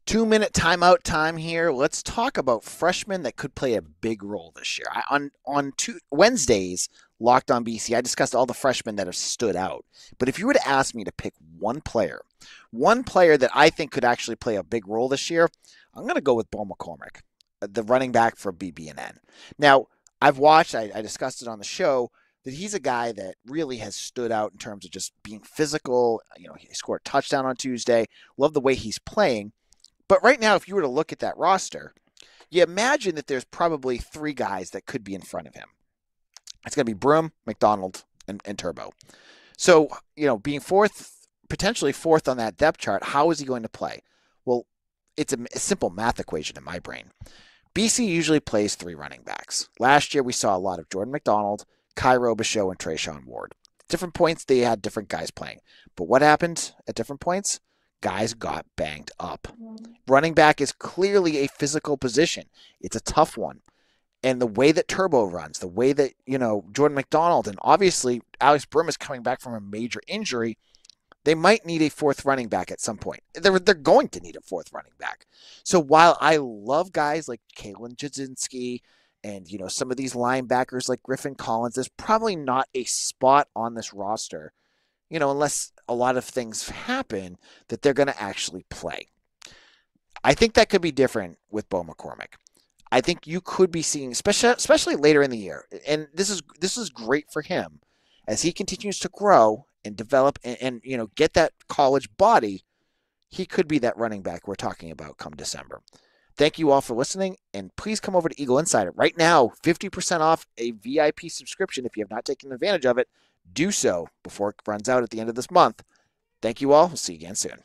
2-minute timeout time here. Let's talk about freshmen that could play a big role this year. On Wednesdays, Locked on BC, I discussed all the freshmen that have stood out. But if you were to ask me to pick one player that I think could actually play a big role this year, I'm going to go with Bo MacCormack, the running back for BB&N. Now, I've watched, I discussed it on the show, that he's a guy that really has stood out in terms of just being physical. You know, he scored a touchdown on Tuesday. Love the way he's playing. But right now, if you were to look at that roster, you imagine that there's probably three guys that could be in front of him. It's going to be Broome, McDonald, and Turbo. So, you know, being potentially fourth on that depth chart, how is he going to play? Well, it's a simple math equation in my brain. BC usually plays three running backs. Last year, we saw a lot of Jordan McDonald, Kai Robichaux, and Trayshawn Ward. Different points, they had different guys playing. But what happened at different points? Guys got banged up. Running back is clearly a physical position. It's a tough one. And the way that Turbo runs, the way that, you know, Jordan McDonald, and obviously Alex Broome is coming back from a major injury, they might need a fourth running back at some point. They're going to need a fourth running back. So while I love guys like Kalen Jasinski and, you know, some of these linebackers like Griffin Collins, there's probably not a spot on this roster, you know, unless a lot of things happen, that they're going to actually play. I think that could be different with Bo MacCormack. I think you could be seeing, especially later in the year, and this is great for him as he continues to grow and develop and you know, get that college body. He could be that running back we're talking about come December. Thank you all for listening, and please come over to Eagle Insider right now. 50% off a VIP subscription. If you have not taken advantage of it, do so before it runs out at the end of this month. Thank you all. We'll see you again soon.